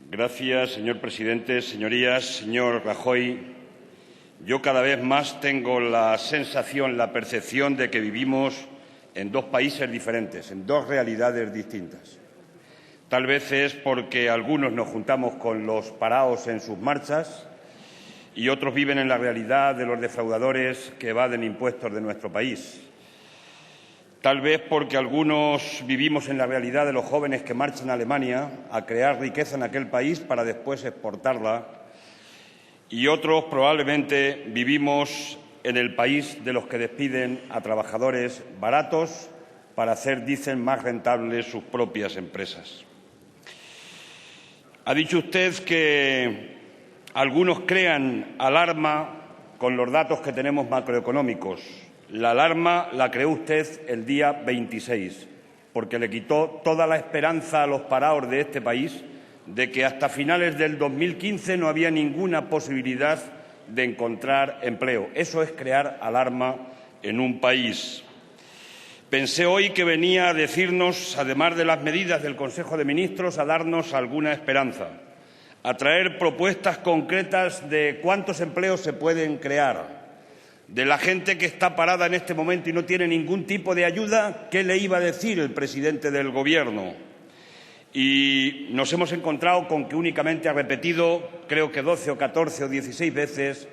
Gracias, señor presidente. Señorías, señor Rajoy, yo cada vez más tengo la sensación, la percepción de que vivimos en dos países diferentes, en dos realidades distintas. Tal vez es porque algunos nos juntamos con los paraos en sus marchas y otros viven en la realidad de los defraudadores que evaden impuestos de nuestro país. Tal vez porque algunos vivimos en la realidad de los jóvenes que marchan a Alemania a crear riqueza en aquel país para después exportarla, y otros probablemente vivimos en el país de los que despiden a trabajadores baratos para hacer, dicen, más rentables sus propias empresas. Ha dicho usted que algunos crean alarma con los datos que tenemos macroeconómicos. La alarma la creó usted el día 26, porque le quitó toda la esperanza a los parados de este país de que hasta finales del 2015 no había ninguna posibilidad de encontrar empleo. Eso es crear alarma en un país. Pensé hoy que venía a decirnos, además de las medidas del Consejo de Ministros, a darnos alguna esperanza, a traer propuestas concretas de cuántos empleos se pueden crear, de la gente que está parada en este momento y no tiene ningún tipo de ayuda. ¿Qué le iba a decir el presidente del Gobierno? Y nos hemos encontrado con que únicamente ha repetido, creo que 12 o 14 o 16 veces,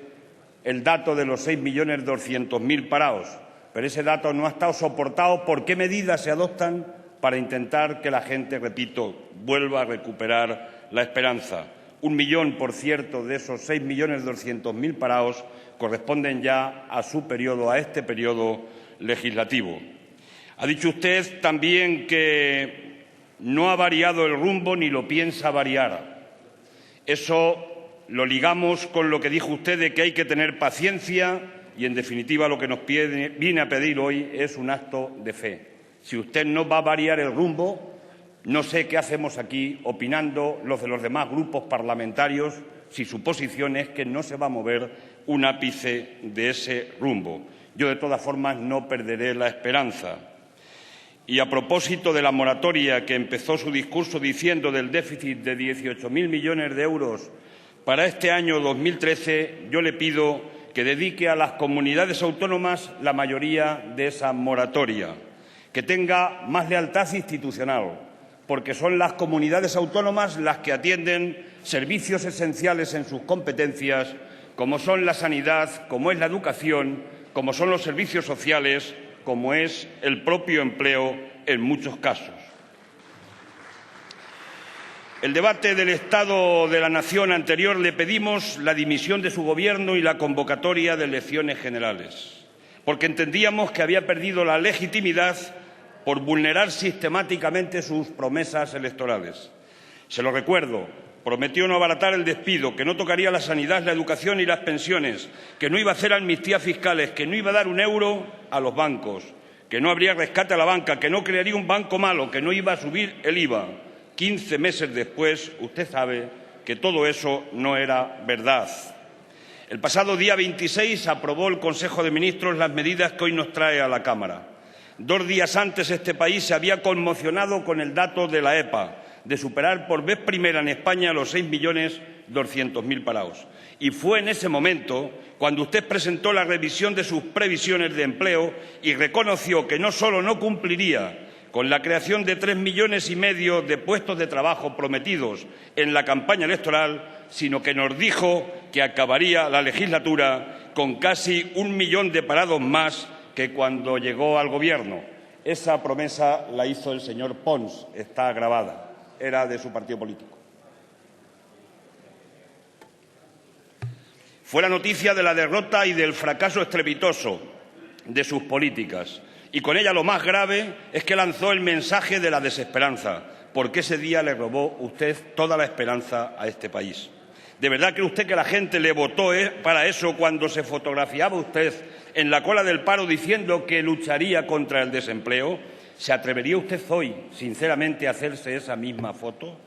el dato de los 6.200.000 parados. Pero ese dato no ha estado soportado. ¿Por qué medidas se adoptan para intentar que la gente, repito, vuelva a recuperar la esperanza? 1 millón, por cierto, de esos 6.200.000 parados corresponden ya a su periodo, a este periodo legislativo. Ha dicho usted también que no ha variado el rumbo ni lo piensa variar. Eso lo ligamos con lo que dijo usted de que hay que tener paciencia y, en definitiva, lo que nos viene a pedir hoy es un acto de fe. Si usted no va a variar el rumbo, no sé qué hacemos aquí opinando los de los demás grupos parlamentarios si su posición es que no se va a mover un ápice de ese rumbo. Yo, de todas formas, no perderé la esperanza. Y a propósito de la moratoria, que empezó su discurso diciendo del déficit de 18.000 millones de euros para este año 2013, yo le pido que dedique a las comunidades autónomas la mayoría de esa moratoria, que tenga más lealtad institucional, porque son las comunidades autónomas las que atienden servicios esenciales en sus competencias, como son la sanidad, como es la educación, como son los servicios sociales, como es el propio empleo en muchos casos. El debate del Estado de la Nación anterior le pedimos la dimisión de su Gobierno y la convocatoria de elecciones generales, porque entendíamos que había perdido la legitimidad por vulnerar sistemáticamente sus promesas electorales. Se lo recuerdo. Prometió no abaratar el despido, que no tocaría la sanidad, la educación y las pensiones, que no iba a hacer amnistías fiscales, que no iba a dar un euro a los bancos, que no habría rescate a la banca, que no crearía un banco malo, que no iba a subir el IVA. 15 meses después, usted sabe que todo eso no era verdad. El pasado día 26 aprobó el Consejo de Ministros las medidas que hoy nos trae a la Cámara. 2 días antes este país se había conmocionado con el dato de la EPA, de superar por vez primera en España los 6.200.000 parados. Y fue en ese momento cuando usted presentó la revisión de sus previsiones de empleo y reconoció que no solo no cumpliría con la creación de 3,5 millones de puestos de trabajo prometidos en la campaña electoral, sino que nos dijo que acabaría la legislatura con casi 1 millón de parados más que cuando llegó al Gobierno. Esa promesa la hizo el señor Pons, está grabada. Era de su partido político. Fue la noticia de la derrota y del fracaso estrepitoso de sus políticas. Y con ella lo más grave es que lanzó el mensaje de la desesperanza, porque ese día le robó usted toda la esperanza a este país. ¿De verdad cree usted que la gente le votó para eso cuando se fotografiaba usted en la cola del paro diciendo que lucharía contra el desempleo? ¿Se atrevería usted hoy, sinceramente, a hacerse esa misma foto?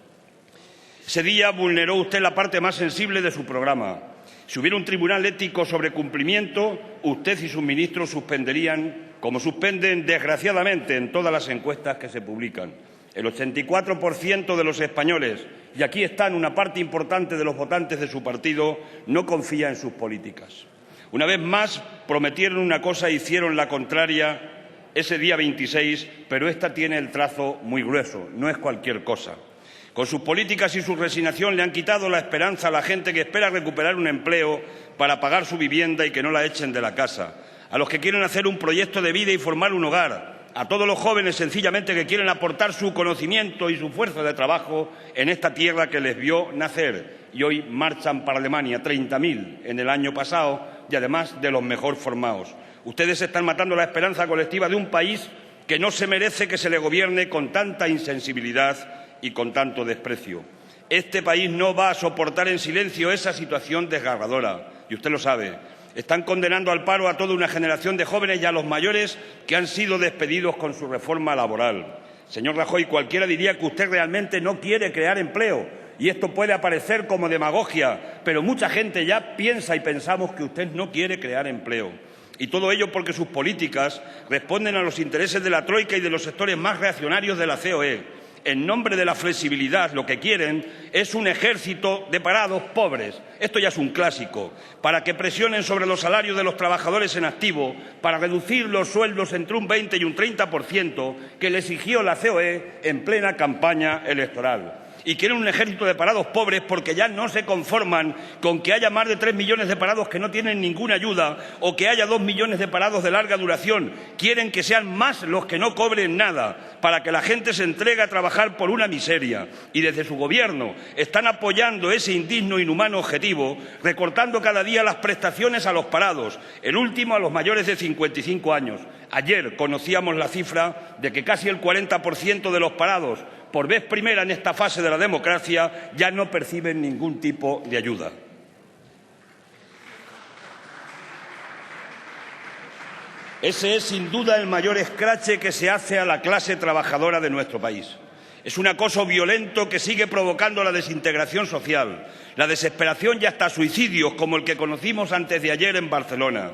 Ese día vulneró usted la parte más sensible de su programa. Si hubiera un tribunal ético sobre cumplimiento, usted y sus ministros suspenderían, como suspenden desgraciadamente en todas las encuestas que se publican. El 84% de los españoles, y aquí están una parte importante de los votantes de su partido, no confía en sus políticas. Una vez más prometieron una cosa e hicieron la contraria ese día 26, pero esta tiene el trazo muy grueso, no es cualquier cosa. Con sus políticas y su resignación le han quitado la esperanza a la gente que espera recuperar un empleo para pagar su vivienda y que no la echen de la casa, a los que quieren hacer un proyecto de vida y formar un hogar, a todos los jóvenes sencillamente que quieren aportar su conocimiento y su fuerza de trabajo en esta tierra que les vio nacer y hoy marchan para Alemania, 30.000 en el año pasado y además de los mejor formados. Ustedes están matando la esperanza colectiva de un país que no se merece que se le gobierne con tanta insensibilidad y con tanto desprecio. Este país no va a soportar en silencio esa situación desgarradora, y usted lo sabe. Están condenando al paro a toda una generación de jóvenes y a los mayores que han sido despedidos con su reforma laboral. Señor Rajoy, cualquiera diría que usted realmente no quiere crear empleo, y esto puede aparecer como demagogia, pero mucha gente ya piensa y pensamos que usted no quiere crear empleo. Y todo ello porque sus políticas responden a los intereses de la Troika y de los sectores más reaccionarios de la COE. En nombre de la flexibilidad, lo que quieren es un ejército de parados pobres. Esto ya es un clásico, para que presionen sobre los salarios de los trabajadores en activo, para reducir los sueldos entre un 20 y un 30% que le exigió la COE en plena campaña electoral. Y quieren un ejército de parados pobres porque ya no se conforman con que haya más de 3 millones de parados que no tienen ninguna ayuda o que haya 2 millones de parados de larga duración. Quieren que sean más los que no cobren nada para que la gente se entregue a trabajar por una miseria. Y desde su gobierno están apoyando ese indigno e inhumano objetivo, recortando cada día las prestaciones a los parados, el último a los mayores de 55 años. Ayer conocíamos la cifra de que casi el 40% de los parados, por vez primera en esta fase de la democracia, ya no perciben ningún tipo de ayuda. Ese es, sin duda, el mayor escrache que se hace a la clase trabajadora de nuestro país. Es un acoso violento que sigue provocando la desintegración social, la desesperación y hasta suicidios, como el que conocimos antes de ayer en Barcelona.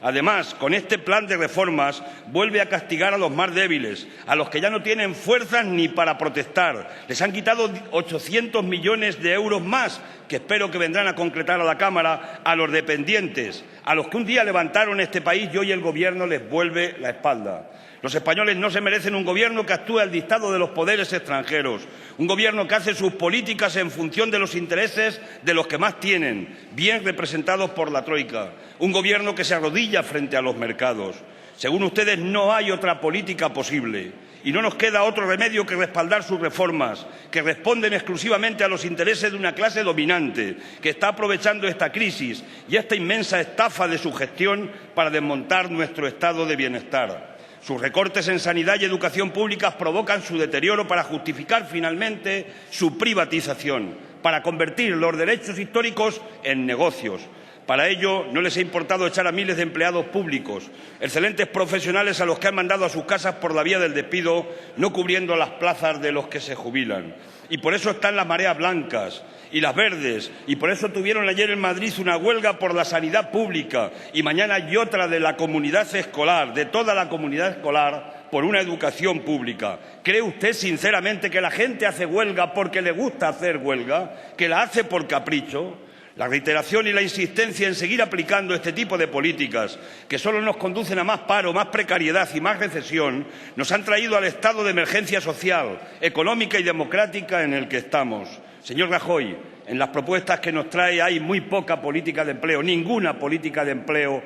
Además, con este plan de reformas vuelve a castigar a los más débiles, a los que ya no tienen fuerzas ni para protestar. Les han quitado 800 millones de euros más, que espero que vendrán a concretar a la Cámara, a los dependientes, a los que un día levantaron este país y hoy el Gobierno les vuelve la espalda. Los españoles no se merecen un gobierno que actúe al dictado de los poderes extranjeros, un gobierno que hace sus políticas en función de los intereses de los que más tienen, bien representados por la Troika, un gobierno que se arrodilla frente a los mercados. Según ustedes, no hay otra política posible y no nos queda otro remedio que respaldar sus reformas, que responden exclusivamente a los intereses de una clase dominante que está aprovechando esta crisis y esta inmensa estafa de su gestión para desmontar nuestro estado de bienestar. Sus recortes en sanidad y educación públicas provocan su deterioro para justificar finalmente su privatización, para convertir los derechos históricos en negocios. Para ello no les ha importado echar a miles de empleados públicos, excelentes profesionales a los que han mandado a sus casas por la vía del despido, no cubriendo las plazas de los que se jubilan. Y por eso están las mareas blancas y las verdes, y por eso tuvieron ayer en Madrid una huelga por la sanidad pública y mañana hay otra de la comunidad escolar, de toda la comunidad escolar, por una educación pública. ¿Cree usted sinceramente que la gente hace huelga porque le gusta hacer huelga, que la hace por capricho? La reiteración y la insistencia en seguir aplicando este tipo de políticas, que solo nos conducen a más paro, más precariedad y más recesión, nos han traído al estado de emergencia social, económica y democrática en el que estamos. Señor Rajoy, en las propuestas que nos trae hay muy poca política de empleo, ninguna política de empleo,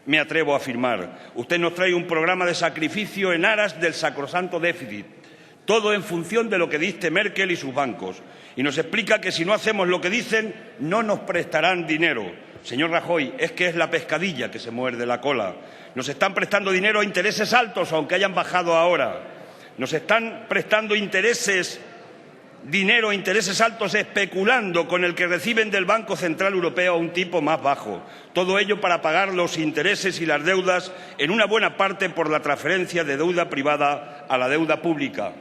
me atrevo a afirmar. Usted nos trae un programa de sacrificio en aras del sacrosanto déficit, todo en función de lo que dice Merkel y sus bancos. Y nos explica que si no hacemos lo que dicen, no nos prestarán dinero. Señor Rajoy, es que es la pescadilla que se muerde la cola. Nos están prestando dinero a intereses altos, aunque hayan bajado ahora. Nos están prestando dinero a intereses altos especulando con el que reciben del Banco Central Europeo a un tipo más bajo. Todo ello para pagar los intereses y las deudas, en una buena parte por la transferencia de deuda privada a la deuda pública.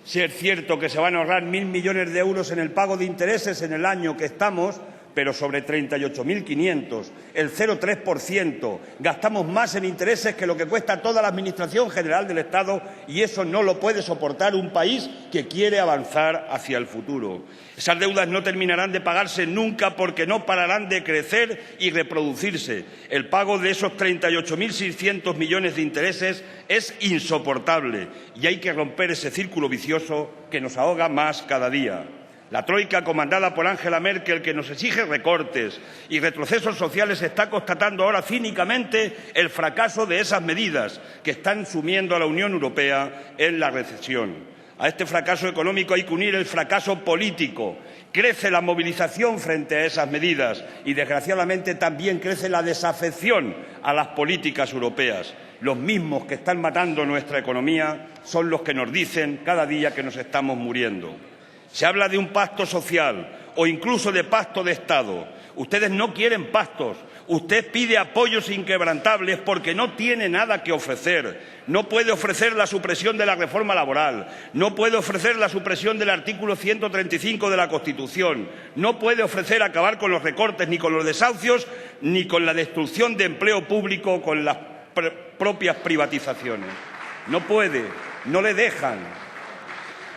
Si es cierto que se van a ahorrar 1.000 millones de euros en el pago de intereses en el año que estamos, pero sobre 38.500, el 0,3%. Gastamos más en intereses que lo que cuesta toda la Administración General del Estado, y eso no lo puede soportar un país que quiere avanzar hacia el futuro. Esas deudas no terminarán de pagarse nunca porque no pararán de crecer y reproducirse. El pago de esos 38.600 millones de intereses es insoportable y hay que romper ese círculo vicioso que nos ahoga más cada día. La troika, comandada por Angela Merkel, que nos exige recortes y retrocesos sociales, está constatando ahora cínicamente el fracaso de esas medidas que están sumiendo a la Unión Europea en la recesión. A este fracaso económico hay que unir el fracaso político. Crece la movilización frente a esas medidas y, desgraciadamente, también crece la desafección a las políticas europeas. Los mismos que están matando nuestra economía son los que nos dicen cada día que nos estamos muriendo. Se habla de un pacto social o incluso de pacto de Estado. Ustedes no quieren pactos. Usted pide apoyos inquebrantables porque no tiene nada que ofrecer. No puede ofrecer la supresión de la reforma laboral. No puede ofrecer la supresión del artículo 135 de la Constitución. No puede ofrecer acabar con los recortes, ni con los desahucios, ni con la destrucción de empleo público, con las propias privatizaciones. No puede, no le dejan.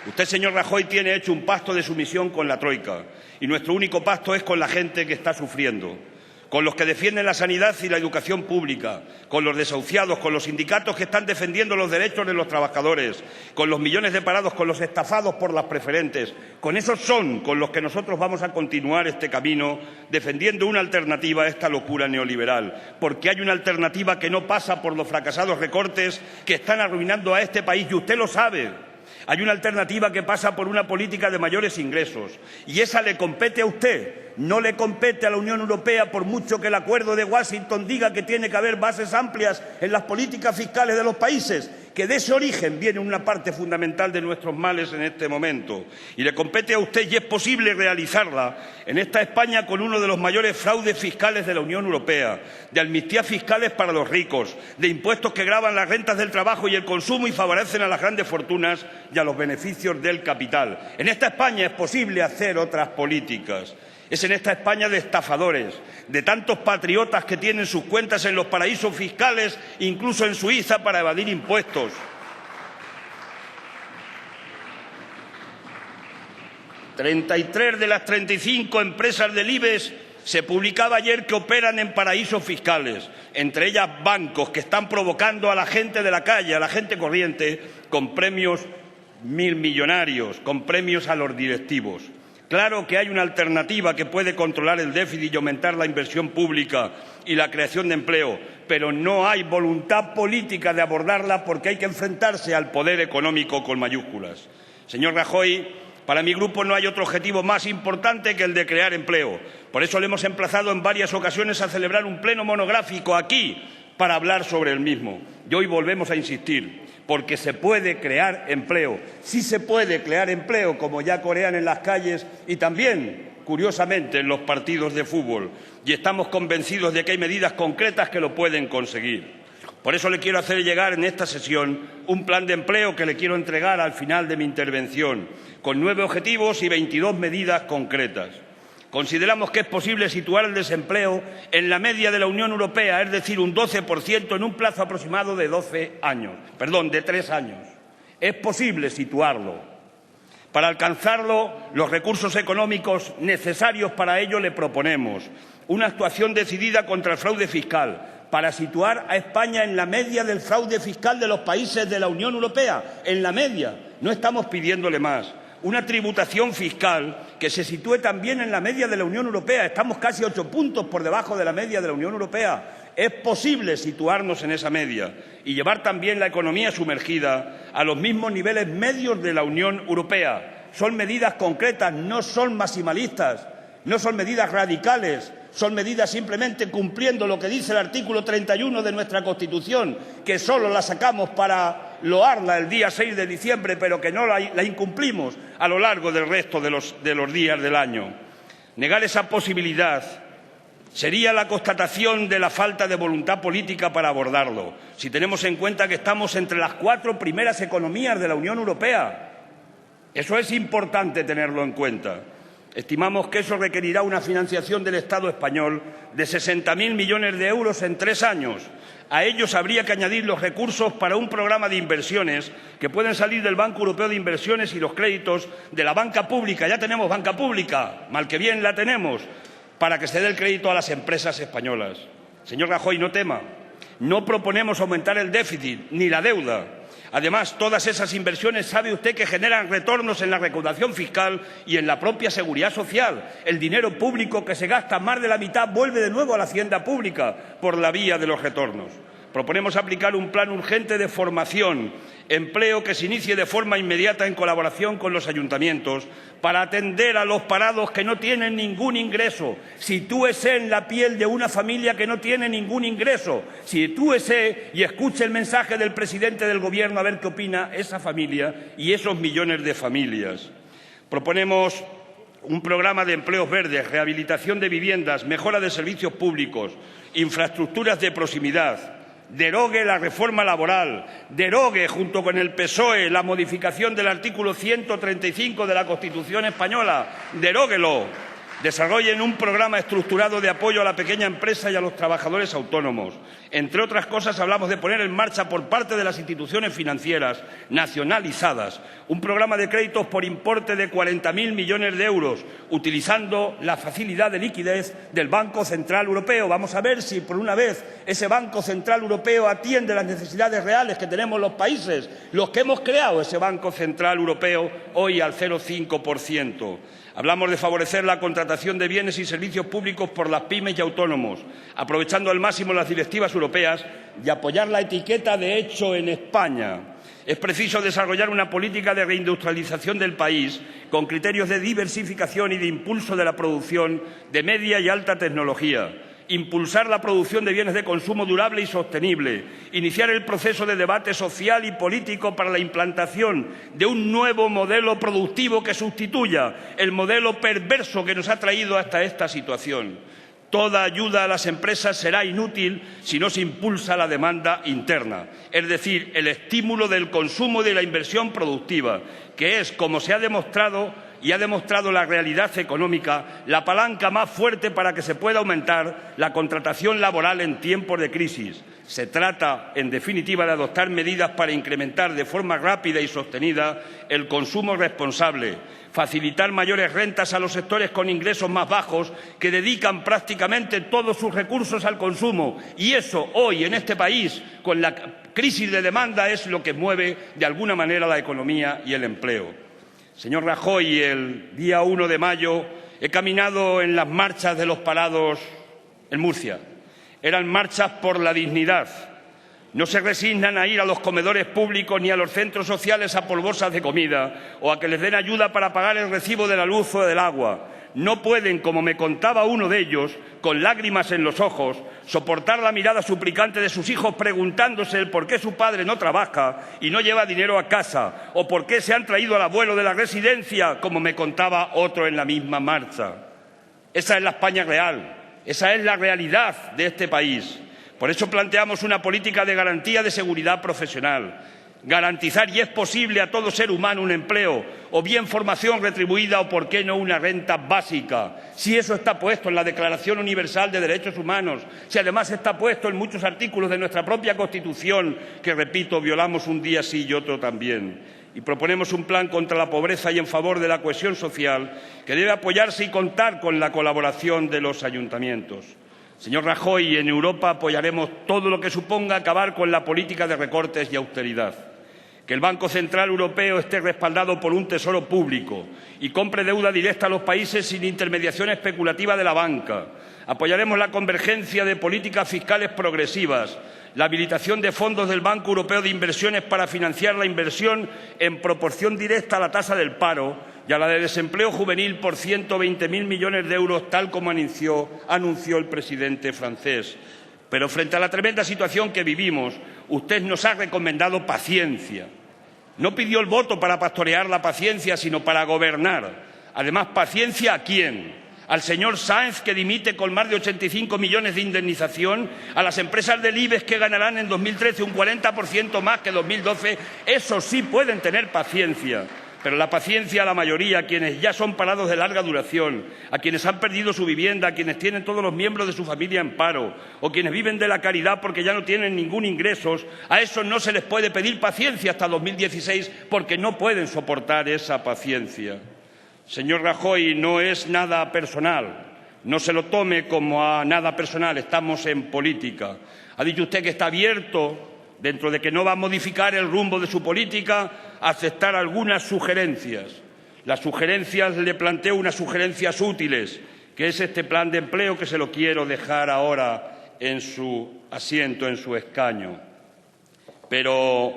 Usted, señor Rajoy, tiene hecho un pacto de sumisión con la troika y nuestro único pacto es con la gente que está sufriendo, con los que defienden la sanidad y la educación pública, con los desahuciados, con los sindicatos que están defendiendo los derechos de los trabajadores, con los millones de parados, con los estafados por las preferentes. Con esos son con los que nosotros vamos a continuar este camino, defendiendo una alternativa a esta locura neoliberal, porque hay una alternativa que no pasa por los fracasados recortes que están arruinando a este país, y usted lo sabe. Hay una alternativa que pasa por una política de mayores ingresos, y esa le compete a usted, no le compete a la Unión Europea, por mucho que el Acuerdo de Washington diga que tiene que haber bases amplias en las políticas fiscales de los países, que de ese origen viene una parte fundamental de nuestros males en este momento. Y le compete a usted, y es posible realizarla, en esta España con uno de los mayores fraudes fiscales de la Unión Europea, de amnistías fiscales para los ricos, de impuestos que gravan las rentas del trabajo y el consumo y favorecen a las grandes fortunas y a los beneficios del capital. En esta España es posible hacer otras políticas. Es en esta España de estafadores, de tantos patriotas que tienen sus cuentas en los paraísos fiscales, incluso en Suiza, para evadir impuestos. 33 de las 35 empresas del IBEX se publicaba ayer que operan en paraísos fiscales, entre ellas bancos que están provocando a la gente de la calle, a la gente corriente, con premios millonarios, con premios a los directivos. Claro que hay una alternativa que puede controlar el déficit y aumentar la inversión pública y la creación de empleo, pero no hay voluntad política de abordarla porque hay que enfrentarse al poder económico con mayúsculas. Señor Rajoy, para mi grupo no hay otro objetivo más importante que el de crear empleo. Por eso le hemos emplazado en varias ocasiones a celebrar un pleno monográfico aquí para hablar sobre el mismo. Y hoy volvemos a insistir. Porque se puede crear empleo. Sí se puede crear empleo, como ya corean en las calles y también, curiosamente, en los partidos de fútbol. Y estamos convencidos de que hay medidas concretas que lo pueden conseguir. Por eso le quiero hacer llegar en esta sesión un plan de empleo que le quiero entregar al final de mi intervención, con 9 objetivos y 22 medidas concretas. Consideramos que es posible situar el desempleo en la media de la Unión Europea, es decir, un 12% en un plazo aproximado de 3 años. Es posible situarlo. Para alcanzarlo, los recursos económicos necesarios para ello le proponemos una actuación decidida contra el fraude fiscal, para situar a España en la media del fraude fiscal de los países de la Unión Europea, en la media. No estamos pidiéndole más. Una tributación fiscal que se sitúe también en la media de la Unión Europea. Estamos casi 8 puntos por debajo de la media de la Unión Europea. Es posible situarnos en esa media y llevar también la economía sumergida a los mismos niveles medios de la Unión Europea. Son medidas concretas, no son maximalistas, no son medidas radicales, son medidas simplemente cumpliendo lo que dice el artículo 31 de nuestra Constitución, que solo la sacamos para loarla el día 6 de diciembre, pero que no la incumplimos a lo largo del resto de los días del año. Negar esa posibilidad sería la constatación de la falta de voluntad política para abordarlo, si tenemos en cuenta que estamos entre las 4 primeras economías de la Unión Europea. Eso es importante tenerlo en cuenta. Estimamos que eso requerirá una financiación del Estado español de 60.000 millones de euros en 3 años. A ellos habría que añadir los recursos para un programa de inversiones que pueden salir del Banco Europeo de Inversiones y los créditos de la banca pública. Ya tenemos banca pública, mal que bien la tenemos, para que se dé el crédito a las empresas españolas. Señor Rajoy, no tema, no proponemos aumentar el déficit ni la deuda. Además, todas esas inversiones sabe usted que generan retornos en la recaudación fiscal y en la propia seguridad social. El dinero público que se gasta, más de la mitad, vuelve de nuevo a la hacienda pública por la vía de los retornos. Proponemos aplicar un plan urgente de formación, empleo que se inicie de forma inmediata en colaboración con los ayuntamientos para atender a los parados que no tienen ningún ingreso. Sitúese en la piel de una familia que no tiene ningún ingreso. Sitúese y escuche el mensaje del presidente del Gobierno a ver qué opina esa familia y esos millones de familias. Proponemos un programa de empleos verdes, rehabilitación de viviendas, mejora de servicios públicos, infraestructuras de proximidad. Derogue la reforma laboral, derogue junto con el PSOE la modificación del artículo 135 de la Constitución española, deróguelo. Desarrollen un programa estructurado de apoyo a la pequeña empresa y a los trabajadores autónomos. Entre otras cosas, hablamos de poner en marcha por parte de las instituciones financieras nacionalizadas un programa de créditos por importe de 40.000 millones de euros, utilizando la facilidad de liquidez del Banco Central Europeo. Vamos a ver si, por una vez, ese Banco Central Europeo atiende las necesidades reales que tenemos los países, los que hemos creado ese Banco Central Europeo hoy al 0,5%. Hablamos de favorecer la contratación de bienes y servicios públicos por las pymes y autónomos, aprovechando al máximo las directivas europeas y apoyar la etiqueta de hecho en España. Es preciso desarrollar una política de reindustrialización del país con criterios de diversificación y de impulso de la producción de media y alta tecnología. Impulsar la producción de bienes de consumo durable y sostenible, iniciar el proceso de debate social y político para la implantación de un nuevo modelo productivo que sustituya el modelo perverso que nos ha traído hasta esta situación. Toda ayuda a las empresas será inútil si no se impulsa la demanda interna, es decir, el estímulo del consumo y de la inversión productiva, que es, como se ha demostrado y ha demostrado la realidad económica, la palanca más fuerte para que se pueda aumentar la contratación laboral en tiempos de crisis. Se trata, en definitiva, de adoptar medidas para incrementar de forma rápida y sostenida el consumo responsable, facilitar mayores rentas a los sectores con ingresos más bajos que dedican prácticamente todos sus recursos al consumo. Y eso, hoy, en este país, con la crisis de demanda, es lo que mueve, de alguna manera, la economía y el empleo. Señor Rajoy, el día 1 de mayo he caminado en las marchas de los parados en Murcia. Eran marchas por la dignidad. No se resignan a ir a los comedores públicos ni a los centros sociales a por bolsas de comida o a que les den ayuda para pagar el recibo de la luz o del agua. No pueden, como me contaba uno de ellos, con lágrimas en los ojos, soportar la mirada suplicante de sus hijos preguntándose el por qué su padre no trabaja y no lleva dinero a casa, o por qué se han traído al abuelo de la residencia, como me contaba otro en la misma marcha. Esa es la España real, esa es la realidad de este país. Por eso planteamos una política de garantía de seguridad profesional. Garantizar, y es posible, a todo ser humano un empleo, o bien formación retribuida, o por qué no una renta básica. Si eso está puesto en la Declaración Universal de Derechos Humanos, si además está puesto en muchos artículos de nuestra propia Constitución, que, repito, violamos un día sí y otro también. Y proponemos un plan contra la pobreza y en favor de la cohesión social, que debe apoyarse y contar con la colaboración de los ayuntamientos. Señor Rajoy, en Europa apoyaremos todo lo que suponga acabar con la política de recortes y austeridad. Que el Banco Central Europeo esté respaldado por un tesoro público y compre deuda directa a los países sin intermediación especulativa de la banca. Apoyaremos la convergencia de políticas fiscales progresivas, la habilitación de fondos del Banco Europeo de Inversiones para financiar la inversión en proporción directa a la tasa del paro y a la de desempleo juvenil por 120.000 millones de euros, tal como anunció el presidente francés. Pero frente a la tremenda situación que vivimos, usted nos ha recomendado paciencia. No pidió el voto para pastorear la paciencia, sino para gobernar. Además, ¿paciencia a quién? ¿Al señor Sáenz, que dimite con más de 85 millones de indemnización? ¿A las empresas del IBEX, que ganarán en 2013 un 40% más que 2012? Esos sí pueden tener paciencia. Pero la paciencia a la mayoría, a quienes ya son parados de larga duración, a quienes han perdido su vivienda, a quienes tienen todos los miembros de su familia en paro, o quienes viven de la caridad porque ya no tienen ningún ingreso, a esos no se les puede pedir paciencia hasta 2016 porque no pueden soportar esa paciencia. Señor Rajoy, no es nada personal. No se lo tome como a nada personal, estamos en política. Ha dicho usted que está abierto, dentro de que no va a modificar el rumbo de su política, a aceptar algunas sugerencias. Las sugerencias, le planteo unas sugerencias útiles, que es este plan de empleo que se lo quiero dejar ahora en su asiento, en su escaño. Pero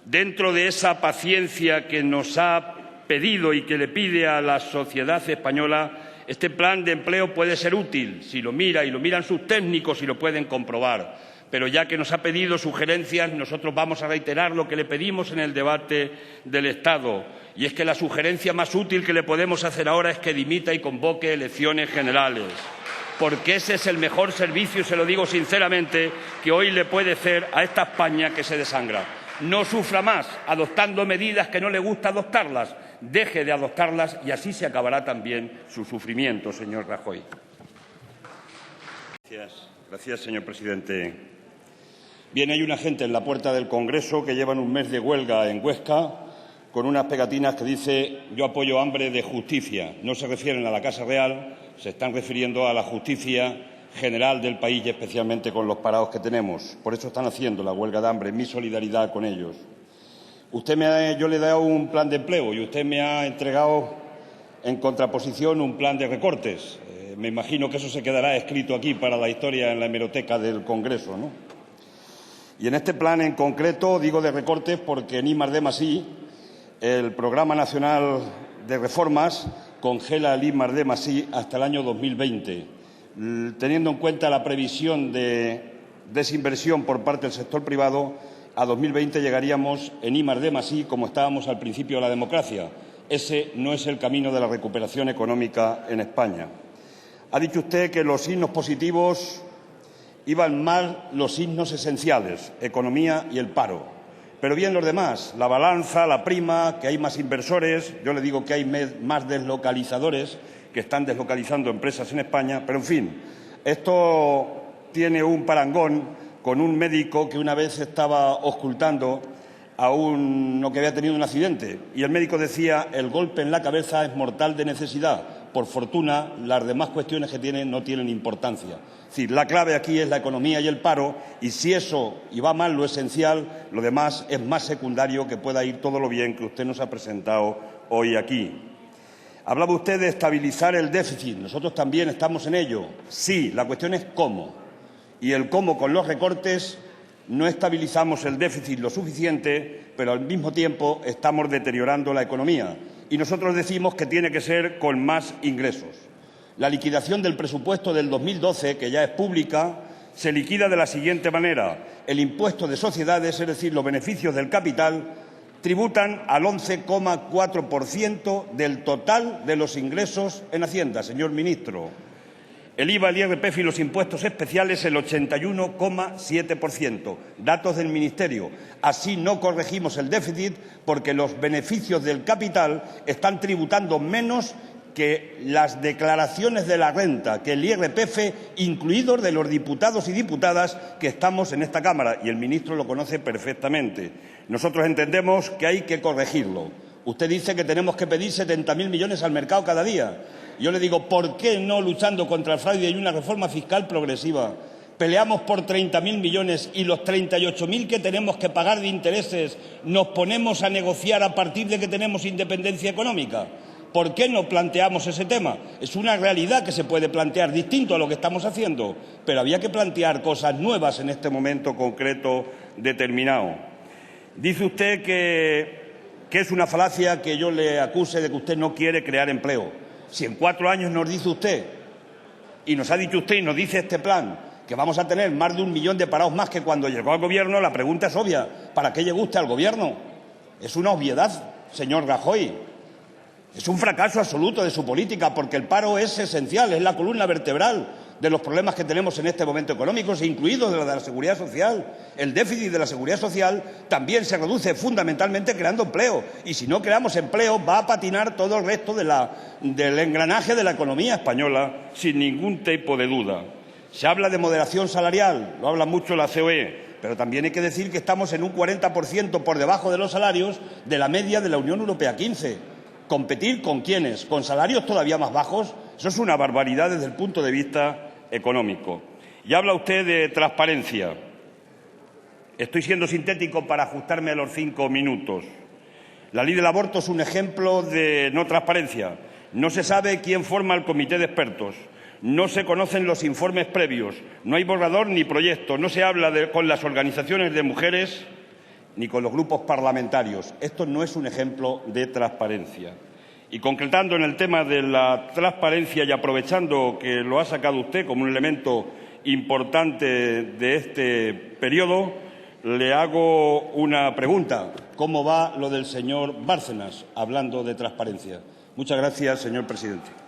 dentro de esa paciencia que nos ha pedido y que le pide a la sociedad española, este plan de empleo puede ser útil si lo mira y lo miran sus técnicos y lo pueden comprobar. Pero ya que nos ha pedido sugerencias, nosotros vamos a reiterar lo que le pedimos en el debate del Estado. Y es que la sugerencia más útil que le podemos hacer ahora es que dimita y convoque elecciones generales. Porque ese es el mejor servicio, y se lo digo sinceramente, que hoy le puede hacer a esta España que se desangra. No sufra más adoptando medidas que no le gusta adoptarlas. Deje de adoptarlas y así se acabará también su sufrimiento, señor Rajoy. Gracias, señor presidente. Bien, hay una gente en la puerta del Congreso que llevan un mes de huelga en Huesca con unas pegatinas que dice «Yo apoyo hambre de justicia». No se refieren a la Casa Real, se están refiriendo a la justicia general del país y especialmente con los parados que tenemos. Por eso están haciendo la huelga de hambre. Mi solidaridad con ellos. Yo le he dado un plan de empleo y usted me ha entregado en contraposición un plan de recortes. Me imagino que eso se quedará escrito aquí para la historia en la hemeroteca del Congreso, ¿no? Y en este plan en concreto digo de recortes porque en I+D+I, el Programa Nacional de Reformas congela el I+D+I hasta el año 2020. Teniendo en cuenta la previsión de desinversión por parte del sector privado, a 2020 llegaríamos en I+D+I como estábamos al principio de la democracia. Ese no es el camino de la recuperación económica en España. Ha dicho usted que los signos positivos iban mal los signos esenciales, economía y el paro. Pero bien los demás, la balanza, la prima, que hay más inversores, yo le digo que hay más deslocalizadores que están deslocalizando empresas en España, pero en fin, esto tiene un parangón con un médico que una vez estaba auscultando a uno que había tenido un accidente y el médico decía el golpe en la cabeza es mortal de necesidad. Por fortuna, las demás cuestiones que tienen no tienen importancia. Es decir, la clave aquí es la economía y el paro y si eso y va mal lo esencial, lo demás es más secundario que pueda ir todo lo bien que usted nos ha presentado hoy aquí. Hablaba usted de estabilizar el déficit. Nosotros también estamos en ello. Sí, la cuestión es cómo. Y el cómo con los recortes no estabilizamos el déficit lo suficiente, pero al mismo tiempo estamos deteriorando la economía. Y nosotros decimos que tiene que ser con más ingresos. La liquidación del presupuesto del 2012, que ya es pública, se liquida de la siguiente manera. El impuesto de sociedades, es decir, los beneficios del capital, tributan al 11,4% del total de los ingresos en Hacienda, señor ministro. El IVA, el IRPF y los impuestos especiales el 81,7%. Datos del Ministerio. Así no corregimos el déficit porque los beneficios del capital están tributando menos que las declaraciones de la renta, que el IRPF, incluidos de los diputados y diputadas que estamos en esta Cámara. Y el ministro lo conoce perfectamente. Nosotros entendemos que hay que corregirlo. Usted dice que tenemos que pedir 70.000 millones al mercado cada día. Yo le digo, ¿por qué no luchando contra el fraude y una reforma fiscal progresiva? Peleamos por 30.000 millones y los 38.000 que tenemos que pagar de intereses nos ponemos a negociar a partir de que tenemos independencia económica. ¿Por qué no planteamos ese tema? Es una realidad que se puede plantear distinto a lo que estamos haciendo, pero había que plantear cosas nuevas en este momento concreto determinado. Dice usted que es una falacia que yo le acuse de que usted no quiere crear empleo. Si en 4 años nos dice usted, y nos ha dicho usted y nos dice este plan, que vamos a tener más de 1 millón de parados más que cuando llegó al Gobierno, la pregunta es obvia. ¿Para qué llegó usted al Gobierno? Es una obviedad, señor Rajoy. Es un fracaso absoluto de su política, porque el paro es esencial, es la columna vertebral de los problemas que tenemos en este momento económicos, incluidos de la seguridad social. El déficit de la seguridad social también se reduce fundamentalmente creando empleo. Y si no creamos empleo, va a patinar todo el resto del engranaje de la economía española, sin ningún tipo de duda. Se habla de moderación salarial, lo habla mucho la COE, pero también hay que decir que estamos en un 40% por debajo de los salarios de la media de la Unión Europea 15. ¿Competir con quiénes? ¿Con salarios todavía más bajos? Eso es una barbaridad desde el punto de vista económico. Y habla usted de transparencia. Estoy siendo sintético para ajustarme a los 5 minutos. La ley del aborto es un ejemplo de no transparencia. No se sabe quién forma el comité de expertos. No se conocen los informes previos. No hay borrador ni proyecto. No se habla con las organizaciones de mujeres ni con los grupos parlamentarios. Esto no es un ejemplo de transparencia. Y concretando en el tema de la transparencia y aprovechando que lo ha sacado usted como un elemento importante de este periodo, le hago una pregunta. ¿Cómo va lo del señor Bárcenas, hablando de transparencia? Muchas gracias, señor presidente.